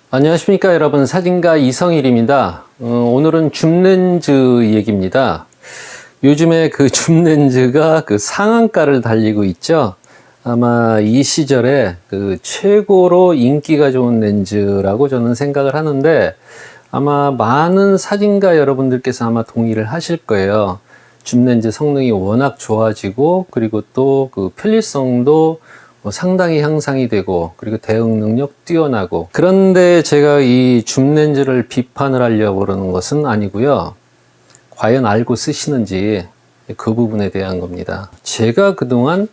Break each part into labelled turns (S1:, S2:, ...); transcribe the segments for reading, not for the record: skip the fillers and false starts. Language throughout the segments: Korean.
S1: 안녕하십니까 여러분, 사진가 이성일입니다. 오늘은 줌렌즈 얘기입니다. 요즘에 그 줌렌즈가 그 상한가를 달리고 있죠. 아마 이 시절에 그 최고로 인기가 좋은 렌즈라고 저는 생각을 하는데, 아마 많은 사진가 여러분들께서 아마 동의를 하실 거예요. 줌렌즈 성능이 워낙 좋아지고, 그리고 또 그 편리성도 상당히 향상이 되고, 그리고 대응 능력 뛰어나고. 그런데 제가 이 줌렌즈를 비판을 하려고 그러는 것은 아니고요. 과연 알고 쓰시는지 그 부분에 대한 겁니다. 제가 그동안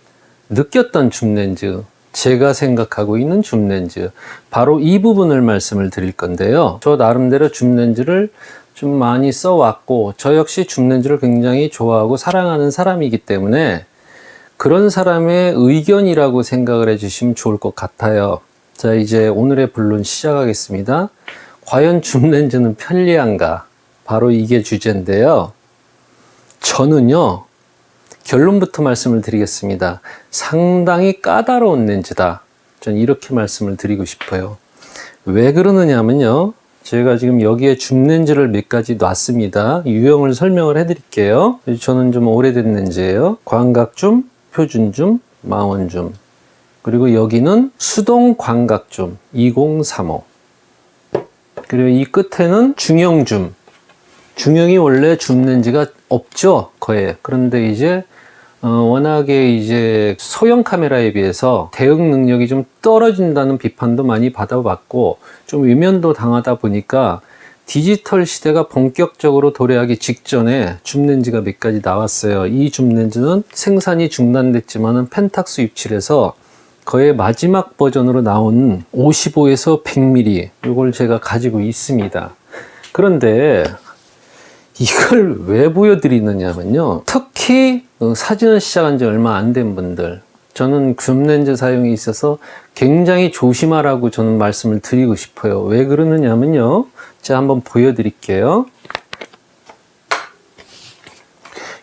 S1: 느꼈던 줌렌즈, 제가 생각하고 있는 줌렌즈, 바로 이 부분을 말씀을 드릴 건데요. 저 나름대로 줌렌즈를 좀 많이 써왔고, 저 역시 줌렌즈를 굉장히 좋아하고 사랑하는 사람이기 때문에 그런 사람의 의견이라고 생각을 해주시면 좋을 것 같아요. 자, 이제 오늘의 본론 시작하겠습니다. 과연 줌렌즈는 편리한가? 바로 이게 주제인데요. 저는요, 결론부터 말씀을 드리겠습니다. 상당히 까다로운 렌즈다. 전 이렇게 말씀을 드리고 싶어요. 왜 그러느냐면요, 제가 지금 여기에 줌렌즈를 몇 가지 놨습니다. 유형을 설명을 해드릴게요. 저는 좀 오래된 렌즈예요. 광각줌, 표준줌, 망원줌, 그리고 여기는 수동 광각줌 2035, 그리고 이 끝에는 중형줌. 중형이 원래 줌렌즈가 없죠, 거의. 그런데 이제 워낙에 이제 소형 카메라에 비해서 대응 능력이 좀 떨어진다는 비판도 많이 받아봤고, 좀 외면도 당하다 보니까 디지털 시대가 본격적으로 도래하기 직전에 줌렌즈가 몇 가지 나왔어요. 이 줌렌즈는 생산이 중단됐지만은 펜탁스 입출해서 거의 마지막 버전으로 나온 55에서 100mm, 이걸 제가 가지고 있습니다. 그런데 이걸 왜 보여드리느냐면요, 특히 사진을 시작한 지 얼마 안 된 분들, 저는 줌렌즈 사용에 있어서 굉장히 조심하라고 저는 말씀을 드리고 싶어요. 왜 그러느냐면요, 제가 한번 보여드릴게요.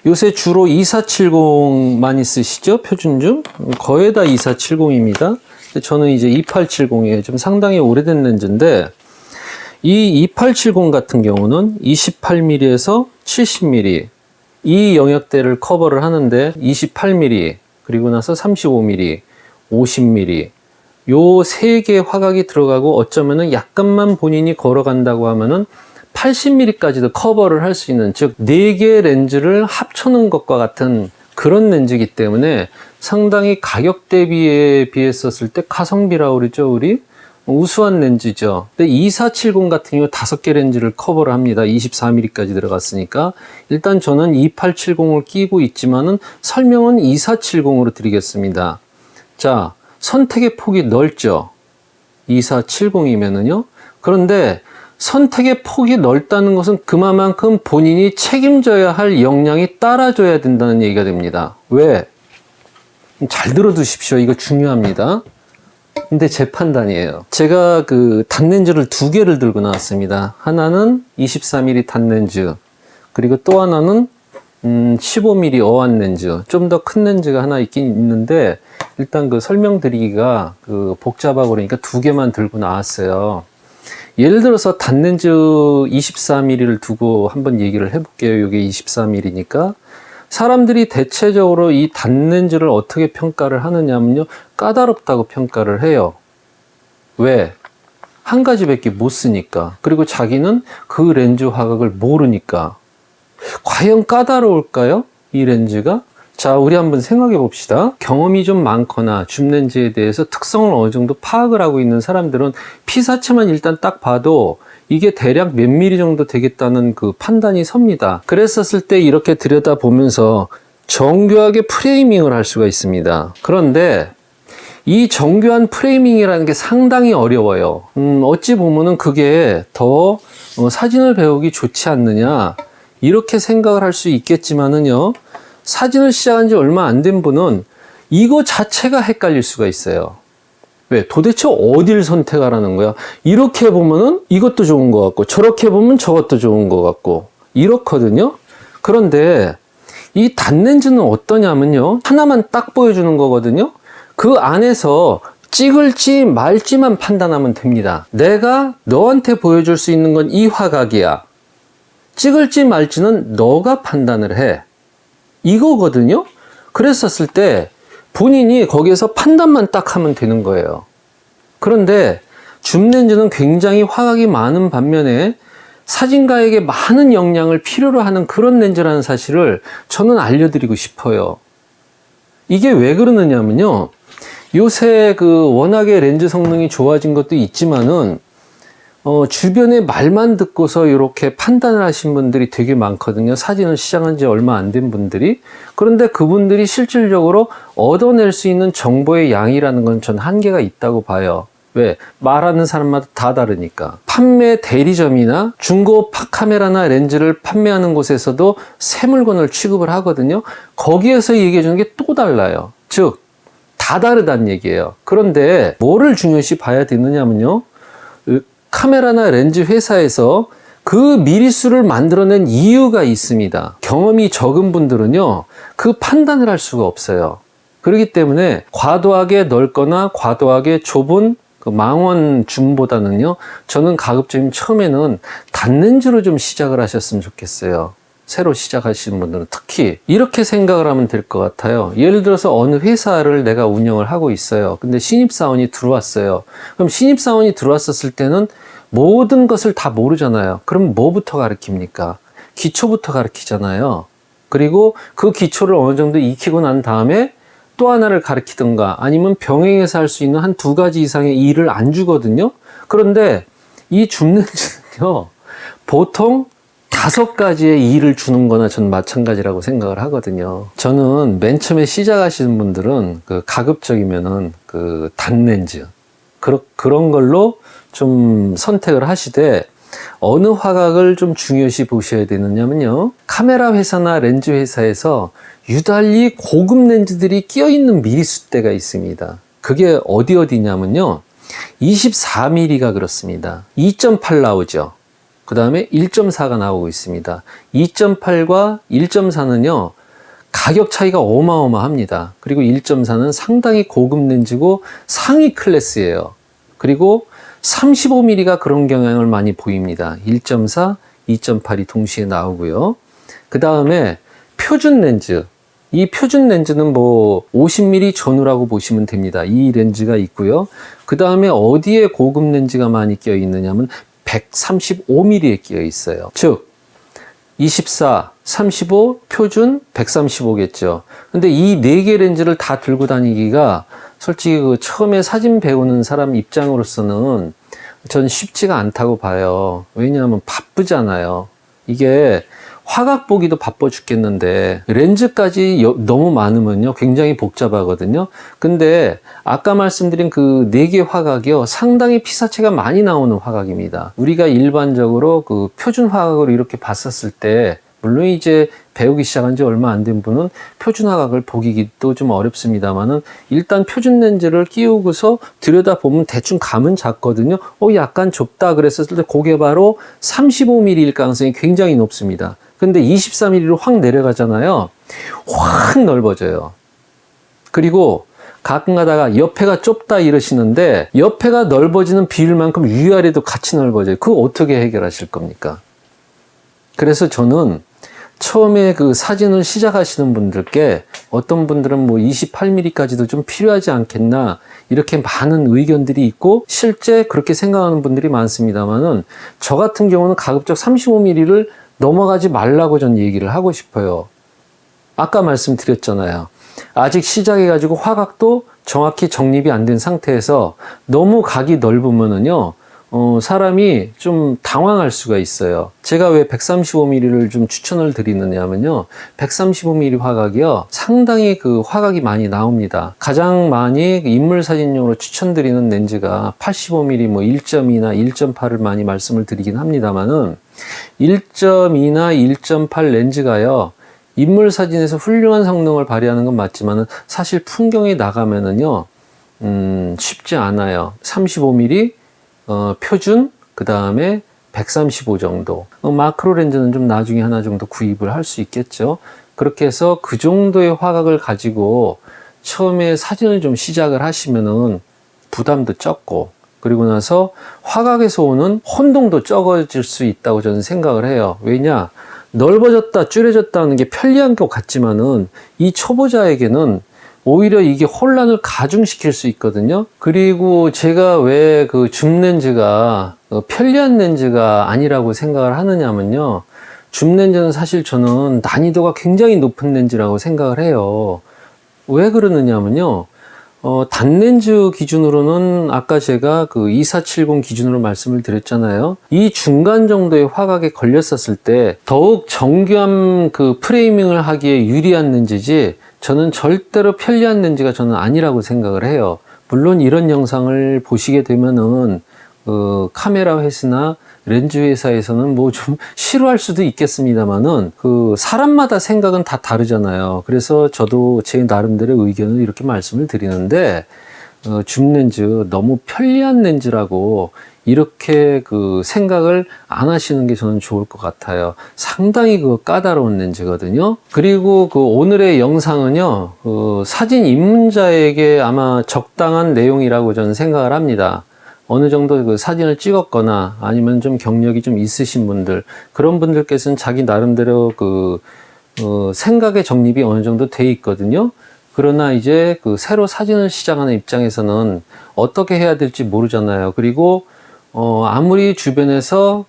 S1: 요새 주로 2470 많이 쓰시죠? 표준줌? 거의 다 2470입니다. 저는 이제 2870이에요. 좀 상당히 오래된 렌즈인데, 이 2870 같은 경우는 28mm에서 70mm 이 영역대를 커버를 하는데, 28mm, 그리고 나서 35mm, 50mm, 요 세 개의 화각이 들어가고, 어쩌면은 약간만 본인이 걸어간다고 하면은 80mm까지도 커버를 할 수 있는, 즉 4개의 렌즈를 합쳐놓은 것과 같은 그런 렌즈이기 때문에 상당히 가격 대비에 비했었을 때 가성비라고 그러죠, 우리? 우수한 렌즈죠. 근데 2470 같은 경우 5개 렌즈를 커버를 합니다. 24mm까지 들어갔으니까. 일단 저는 2870을 끼고 있지만은 설명은 2470으로 드리겠습니다. 자, 선택의 폭이 넓죠. 2470이면은요. 그런데 선택의 폭이 넓다는 것은 그만큼 본인이 책임져야 할 역량이 따라줘야 된다는 얘기가 됩니다. 왜? 잘 들어두십시오. 이거 중요합니다. 근데 제 판단이에요. 제가 그 단렌즈를 2개를 들고 나왔습니다. 하나는 24mm 단렌즈, 그리고 또 하나는 15mm 어안 렌즈. 좀 더 큰 렌즈가 하나 있긴 있는데, 일단 그 설명드리기가 그 복잡하고 그러니까 2개만 들고 나왔어요. 예를 들어서 단렌즈 24mm를 두고 한번 얘기를 해볼게요. 이게 24mm니까. 사람들이 대체적으로 이 단렌즈를 어떻게 평가를 하느냐면요, 까다롭다고 평가를 해요. 왜? 한 가지밖에 못 쓰니까. 그리고 자기는 그 렌즈 화각을 모르니까. 과연 까다로울까요? 이 렌즈가? 자, 우리 한번 생각해 봅시다. 경험이 좀 많거나 줌렌즈에 대해서 특성을 어느 정도 파악을 하고 있는 사람들은 피사체만 일단 딱 봐도 이게 대략 몇 미리 정도 되겠다는 그 판단이 섭니다. 그랬었을 때 이렇게 들여다보면서 정교하게 프레이밍을 할 수가 있습니다. 그런데 이 정교한 프레이밍이라는 게 상당히 어려워요. 어찌 보면은 그게 더 사진을 배우기 좋지 않느냐, 이렇게 생각을 할 수 있겠지만은요, 사진을 시작한 지 얼마 안 된 분은 이거 자체가 헷갈릴 수가 있어요. 왜? 도대체 어딜 선택하라는 거야? 이렇게 보면은 이것도 좋은 것 같고, 저렇게 보면 저것도 좋은 것 같고, 이렇거든요? 그런데 이 단렌즈는 어떠냐면요, 하나만 딱 보여주는 거거든요? 그 안에서 찍을지 말지만 판단하면 됩니다. 내가 너한테 보여줄 수 있는 건 이 화각이야. 찍을지 말지는 너가 판단을 해. 이거거든요. 그랬었을 때 본인이 거기에서 판단만 딱 하면 되는 거예요. 그런데 줌렌즈는 굉장히 화각이 많은 반면에 사진가에게 많은 역량을 필요로 하는 그런 렌즈라는 사실을 저는 알려드리고 싶어요. 이게 왜 그러느냐면요. 요새 워낙에 렌즈 성능이 좋아진 것도 있지만은 주변에 말만 듣고서 이렇게 판단을 하신 분들이 되게 많거든요. 사진을 시작한 지 얼마 안 된 분들이. 그런데 그분들이 실질적으로 얻어낼 수 있는 정보의 양이라는 건 전 한계가 있다고 봐요. 왜? 말하는 사람마다 다 다르니까. 판매 대리점이나 중고 카메라나 렌즈를 판매하는 곳에서도 새 물건을 취급을 하거든요. 거기에서 얘기해 주는 게 또 달라요. 즉, 다 다르다는 얘기예요. 그런데 뭐를 중요시 봐야 되느냐면요. 카메라나 렌즈 회사에서 그 미리수를 만들어낸 이유가 있습니다. 경험이 적은 분들은요, 그 판단을 할 수가 없어요. 그렇기 때문에 과도하게 넓거나 과도하게 좁은 망원 줌보다는요, 저는 가급적이면 처음에는 단렌즈로 좀 시작을 하셨으면 좋겠어요. 새로 시작하시는 분들은 특히 이렇게 생각을 하면 될 것 같아요. 예를 들어서 어느 회사를 내가 운영을 하고 있어요. 근데 신입사원이 들어왔어요. 그럼 신입사원이 들어왔었을 때는 모든 것을 다 모르잖아요. 그럼 뭐부터 가르칩니까? 기초부터 가르치잖아요. 그리고 그 기초를 어느 정도 익히고 난 다음에 또 하나를 가르치든가 아니면 병행해서 할 수 있는 한 2가지 이상의 일을 안 주거든요. 그런데 이 줌렌즈는요, 보통 5가지의 일을 주는 거나 전 마찬가지라고 생각을 하거든요. 저는 맨 처음에 시작하시는 분들은 가급적이면은 단렌즈 그런 걸로 좀 선택을 하시되, 어느 화각을 좀 중요시 보셔야 되느냐면요, 카메라 회사나 렌즈 회사에서 유달리 고급 렌즈들이 끼어있는 미리수대가 있습니다. 그게 어디냐면요, 24mm가 그렇습니다. 2.8 나오죠. 그 다음에 1.4가 나오고 있습니다. 2.8과 1.4는요, 가격 차이가 어마어마합니다. 그리고 1.4는 상당히 고급 렌즈고 상위 클래스예요. 그리고 35mm가 그런 경향을 많이 보입니다. 1.4, 2.8이 동시에 나오고요. 그 다음에 표준 렌즈. 이 표준 렌즈는 50mm 전후라고 보시면 됩니다. 이 렌즈가 있고요. 그 다음에 어디에 고급 렌즈가 많이 끼어 있느냐면 135mm에 끼어 있어요. 즉 24, 35, 표준, 135겠죠. 근데 이 4개 렌즈를 다 들고 다니기가 솔직히 처음에 사진 배우는 사람 입장으로서는 전 쉽지가 않다고 봐요. 왜냐하면 바쁘잖아요. 이게 화각 보기도 바빠 죽겠는데 렌즈까지 너무 많으면요, 굉장히 복잡하거든요. 근데 아까 말씀드린 그 4개 화각이요, 상당히 피사체가 많이 나오는 화각입니다. 우리가 일반적으로 표준 화각으로 이렇게 봤었을 때, 물론 이제 배우기 시작한 지 얼마 안 된 분은 표준 화각을 보기도 좀 어렵습니다만은, 일단 표준 렌즈를 끼우고서 들여다보면 대충 감은 잡거든요. 약간 좁다 그랬었을 때 그게 바로 35mm일 가능성이 굉장히 높습니다. 근데 24mm로 확 내려가잖아요. 확 넓어져요. 그리고 가끔 가다가 옆에가 좁다 이러시는데, 옆에가 넓어지는 비율만큼 위아래도 같이 넓어져요. 그거 어떻게 해결하실 겁니까? 그래서 저는 처음에 사진을 시작하시는 분들께, 어떤 분들은 28mm까지도 좀 필요하지 않겠나, 이렇게 많은 의견들이 있고 실제 그렇게 생각하는 분들이 많습니다만은, 저 같은 경우는 가급적 35mm를 넘어가지 말라고 전 얘기를 하고 싶어요. 아까 말씀드렸잖아요. 아직 시작해가지고 화각도 정확히 정립이 안 된 상태에서 너무 각이 넓으면은요, 사람이 좀 당황할 수가 있어요. 제가 왜 135mm를 좀 추천을 드리느냐면요, 135mm 화각이요, 상당히 화각이 많이 나옵니다. 가장 많이 인물 사진용으로 추천드리는 렌즈가 85mm, 1.2나 1.8을 많이 말씀을 드리긴 합니다만은, 1.2나 1.8 렌즈가요, 인물 사진에서 훌륭한 성능을 발휘하는 건 맞지만은 사실 풍경에 나가면은요, 쉽지 않아요. 35mm, 표준, 그 다음에 135 정도. 마크로 렌즈는 좀 나중에 하나 정도 구입을 할 수 있겠죠. 그렇게 해서 그 정도의 화각을 가지고 처음에 사진을 좀 시작을 하시면은 부담도 적고, 그리고 나서 화각에서 오는 혼동도 적어질 수 있다고 저는 생각을 해요. 왜냐? 넓어졌다, 줄여졌다는 게 편리한 것 같지만은 이 초보자에게는 오히려 이게 혼란을 가중시킬 수 있거든요. 그리고 제가 왜 그 줌렌즈가 편리한 렌즈가 아니라고 생각을 하느냐면요. 줌렌즈는 사실 저는 난이도가 굉장히 높은 렌즈라고 생각을 해요. 왜 그러느냐면요. 단렌즈 기준으로는 아까 제가 그 2470 기준으로 말씀을 드렸잖아요. 이 중간 정도의 화각에 걸렸었을 때 더욱 정교한 그 프레이밍을 하기에 유리한 렌즈지 저는 절대로 편리한 렌즈가 저는 아니라고 생각을 해요. 물론 이런 영상을 보시게 되면은 카메라 회사나 렌즈 회사에서는 뭐 좀 싫어할 수도 있겠습니다만은 사람마다 생각은 다 다르잖아요. 그래서 저도 제 나름대로 의견을 이렇게 말씀을 드리는데 줌 렌즈 너무 편리한 렌즈라고 이렇게 생각을 안 하시는 게 저는 좋을 것 같아요. 상당히 까다로운 렌즈거든요. 그리고 오늘의 영상은요, 사진 입문자에게 아마 적당한 내용이라고 저는 생각을 합니다. 어느 정도 사진을 찍었거나 아니면 좀 경력이 좀 있으신 분들, 그런 분들께서는 자기 나름대로 생각의 정립이 어느 정도 돼 있거든요. 그러나 이제 새로 사진을 시작하는 입장에서는 어떻게 해야 될지 모르잖아요. 그리고 아무리 주변에서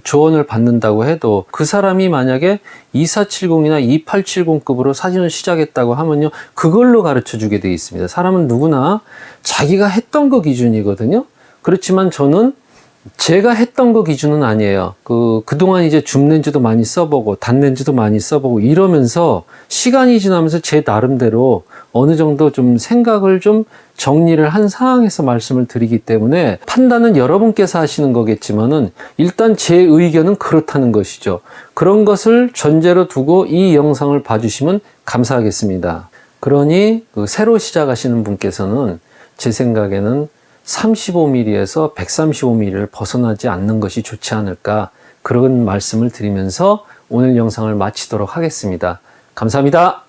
S1: 조언을 받는다고 해도 그 사람이 만약에 2470이나 2870급으로 사진을 시작했다고 하면요, 그걸로 가르쳐 주게 돼 있습니다. 사람은 누구나 자기가 했던 거 기준이거든요. 그렇지만 저는 제가 했던 거 기준은 아니에요. 그동안 이제 줌 렌즈도 많이 써보고, 단 렌즈도 많이 써보고 이러면서 시간이 지나면서 제 나름대로 어느 정도 좀 생각을 좀 정리를 한 상황에서 말씀을 드리기 때문에 판단은 여러분께서 하시는 거겠지만은 일단 제 의견은 그렇다는 것이죠. 그런 것을 전제로 두고 이 영상을 봐주시면 감사하겠습니다. 그러니 새로 시작하시는 분께서는 제 생각에는 35mm에서 135mm를 벗어나지 않는 것이 좋지 않을까, 그런 말씀을 드리면서 오늘 영상을 마치도록 하겠습니다. 감사합니다.